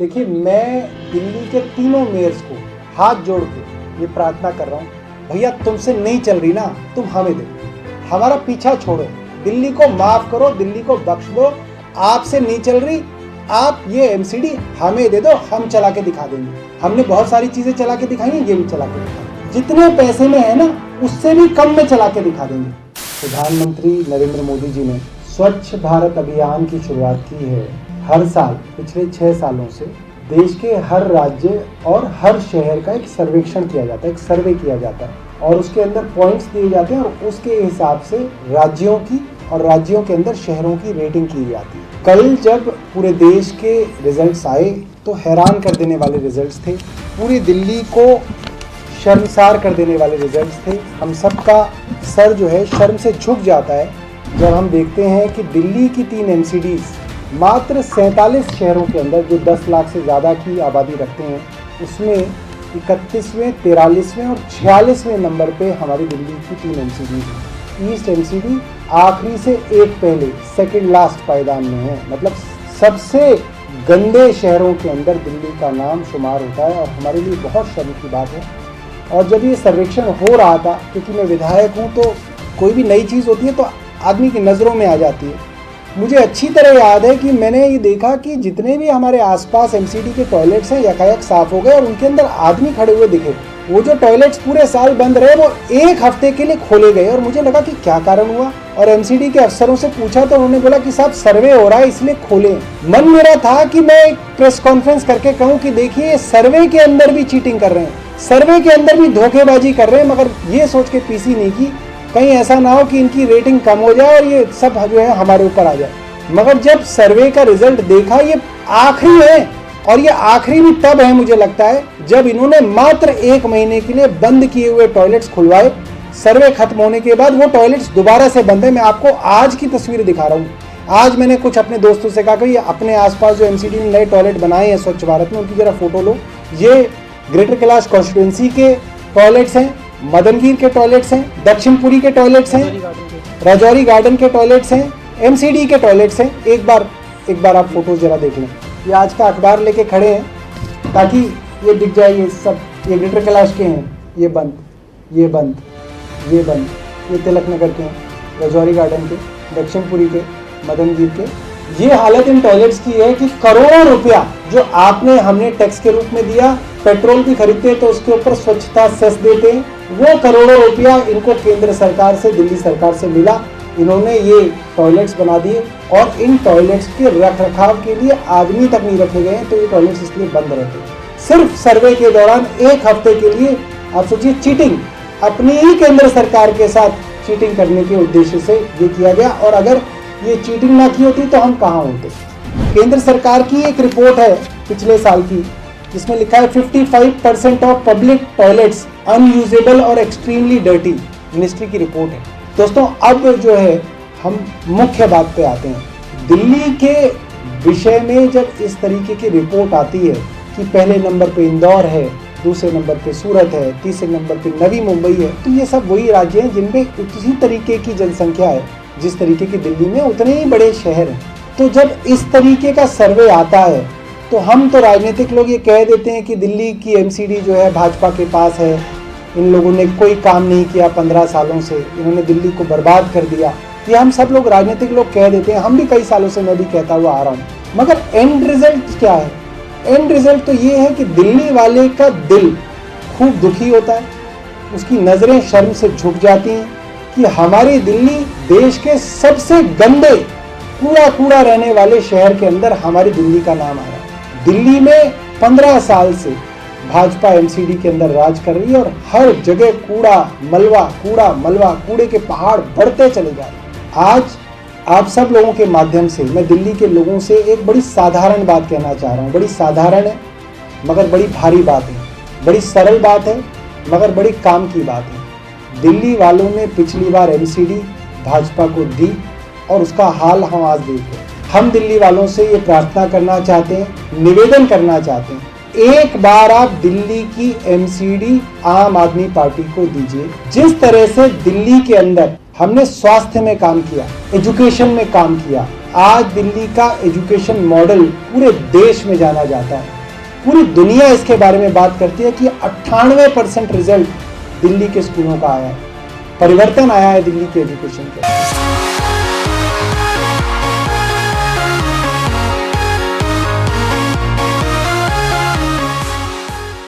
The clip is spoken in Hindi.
देखिए, मैं दिल्ली के तीनों मेयर्स को हाथ जोड़ के ये प्रार्थना कर रहा हूँ, भैया तुमसे नहीं चल रही ना, तुम हमें दो, हमारा पीछा छोड़ो, दिल्ली को माफ करो, दिल्ली को बख्श दो, आपसे नहीं चल रही, आप ये एमसीडी हमें दे दो, हम चला के दिखा देंगे। हमने बहुत सारी चीजें चला के दिखाई हैं, ये भी चला के दिखा, जितने पैसे में है ना उससे भी कम में चला के दिखा देंगे। प्रधानमंत्री नरेंद्र मोदी जी ने स्वच्छ भारत अभियान की शुरुआत की है। हर साल पिछले 6 सालों से देश के हर राज्य और हर शहर का एक सर्वेक्षण किया जाता है, एक सर्वे किया जाता है और उसके अंदर पॉइंट्स दिए जाते हैं और उसके हिसाब से राज्यों की और राज्यों के अंदर शहरों की रेटिंग की जाती है। कल जब पूरे देश के रिजल्ट्स आए तो हैरान कर देने वाले रिजल्ट्स थे, पूरी दिल्ली को शर्मसार कर देने वाले रिजल्ट्स थे। हम सबका सर जो है शर्म से झुक जाता है जब हम देखते हैं कि दिल्ली की 3 एमसीडीज मात्र 47 शहरों के अंदर जो 10 लाख से ज़्यादा की आबादी रखते हैं उसमें 31वें, 43वें और 46वें नंबर पे हमारी दिल्ली की 3 एमसीडी हैं। ईस्ट एमसीडी आखिरी से एक पहले सेकंड लास्ट पायदान में है, मतलब सबसे गंदे शहरों के अंदर दिल्ली का नाम शुमार होता है और हमारे लिए बहुत शर्म की बात है। और जब ये सर्वेक्षण हो रहा था, क्योंकि मैं विधायक हूँ तो कोई भी नई चीज़ होती है तो आदमी की नज़रों में आ जाती है, मुझे अच्छी तरह याद है कि मैंने ये देखा कि जितने भी हमारे आसपास एमसीडी के टॉयलेट्स हैं यकायक साफ हो गए और उनके अंदर आदमी खड़े हुए दिखे। वो जो टॉयलेट्स पूरे साल बंद रहे वो एक हफ्ते के लिए खोले गए और मुझे लगा कि क्या कारण हुआ। और एमसीडी के अफसरों से पूछा तो उन्होंने बोला कि साहब सर्वे हो रहा है इसलिए खोले। मन मेरा था कि मैं एक प्रेस कॉन्फ्रेंस करके कहूँ कि देखिए सर्वे के अंदर भी चीटिंग कर रहे हैं, सर्वे के अंदर भी धोखेबाजी कर रहे हैं, मगर ये सोच के पीसी नहीं की कहीं ऐसा ना हो कि इनकी रेटिंग कम हो जाए और ये सब जो है हमारे ऊपर आ जाए। मगर जब सर्वे का रिजल्ट देखा ये आखिरी है, और ये आखिरी भी तब है मुझे लगता है जब इन्होंने मात्र 1 महीने के लिए बंद किए हुए टॉयलेट्स खुलवाए। सर्वे खत्म होने के बाद वो टॉयलेट्स दोबारा से बंद है। मैं आपको आज की तस्वीर दिखा रहा हूँ। आज मैंने कुछ अपने दोस्तों से कहा कि अपने आसपास जो एमसीडी ने नए टॉयलेट बनाए हैं स्वच्छ भारत में उनकी जरा फोटो लो। ये ग्रेटर कैलाश कॉन्स्टिट्यूंसी के टॉयलेट्स हैं, मदनगीर के टॉयलेट्स हैं, दक्षिणपुरी के टॉयलेट्स हैं, राजौरी गार्डन के टॉयलेट्स हैं, एमसीडी के टॉयलेट्स हैं। एक बार आप फोटोज जरा देख लें। ये आज का अखबार लेके खड़े हैं ताकि ये दिख जाए, ये सब ये ग्रेटर कैलाश के हैं, ये बंद, ये बंद, ये बंद, ये तिलक नगर के हैं, राजौरी गार्डन के, दक्षिणपुरी के, मदनगीर के। ये हालत इन टॉयलेट्स की है कि करोड़ों रुपया जो हमने टैक्स के रूप में दिया, पेट्रोल भी खरीदते हैं तो उसके ऊपर स्वच्छता सेस देते हैं, वो करोड़ों रुपया इनको केंद्र सरकार से, दिल्ली सरकार से मिला। इन्होंने ये टॉयलेट्स बना दिए और इन टॉयलेट्स के रखरखाव के लिए आदमी तक नहीं रखे गए हैं, तो ये टॉयलेट्स इसलिए बंद रहते हैं। सिर्फ सर्वे के दौरान 1 हफ्ते के लिए आप सोचिए, चीटिंग अपनी ही केंद्र सरकार के साथ चीटिंग करने के उद्देश्य से ये किया गया। और अगर ये चीटिंग ना की होती तो हम कहाँ होते। केंद्र सरकार की एक रिपोर्ट है पिछले साल की जिसमें लिखा है 55% ऑफ पब्लिक टॉयलेट्स अनयूजेबल और एक्सट्रीमली डर्टी। मिनिस्ट्री की रिपोर्ट है। दोस्तों अब जो है हम मुख्य बात पे आते हैं। दिल्ली के विषय में जब इस तरीके की रिपोर्ट आती है कि पहले नंबर पे इंदौर है, दूसरे नंबर पे सूरत है, तीसरे नंबर पे नवी मुंबई है, तो ये सब वही राज्य हैं जिनमें उसी तरीके की जनसंख्या है जिस तरीके की दिल्ली में उतने ही बड़े शहर हैं। तो जब इस तरीके का सर्वे आता है तो हम तो राजनीतिक लोग ये कह देते हैं कि दिल्ली की एमसीडी जो है भाजपा के पास है, इन लोगों ने कोई काम नहीं किया 15 सालों से, इन्होंने दिल्ली को बर्बाद कर दिया। ये हम सब लोग राजनीतिक लोग कह देते हैं, हम भी कई सालों से मैं भी कहता हुआ आ रहा हूँ। मगर एंड रिजल्ट क्या है? एंड रिजल्ट तो ये है कि दिल्ली वाले का दिल खूब दुखी होता है, उसकी नज़रें शर्म से झुक जाती हैं कि हमारी दिल्ली देश के सबसे गंदे कूड़ा रहने वाले शहर के अंदर हमारी दिल्ली का नाम आया। दिल्ली में 15 साल से भाजपा एमसीडी के अंदर राज कर रही है और हर जगह कूड़ा मलबा, कूड़े के पहाड़ बढ़ते चले जा रहे हैं। आज आप सब लोगों के माध्यम से मैं दिल्ली के लोगों से एक बड़ी साधारण बात कहना चाह रहा हूँ। बड़ी साधारण है मगर बड़ी भारी बात है, बड़ी सरल बात है मगर बड़ी काम की बात है। दिल्ली वालों ने पिछली बार एमसीडी भाजपा को दी और उसका हाल हम आज देख रहे हैं। हम दिल्ली वालों से ये प्रार्थना करना चाहते हैं, निवेदन करना चाहते हैं, एक बार आप दिल्ली की एमसीडी आम आदमी पार्टी को दीजिए। जिस तरह से दिल्ली के अंदर हमने स्वास्थ्य में काम किया, एजुकेशन में काम किया, आज दिल्ली का एजुकेशन मॉडल पूरे देश में जाना जाता है। पूरी दुनिया इसके बारे में बात करती है कि 98% रिजल्ट दिल्ली के स्कूलों का आया है, परिवर्तन आया है दिल्ली के एजुकेशन के।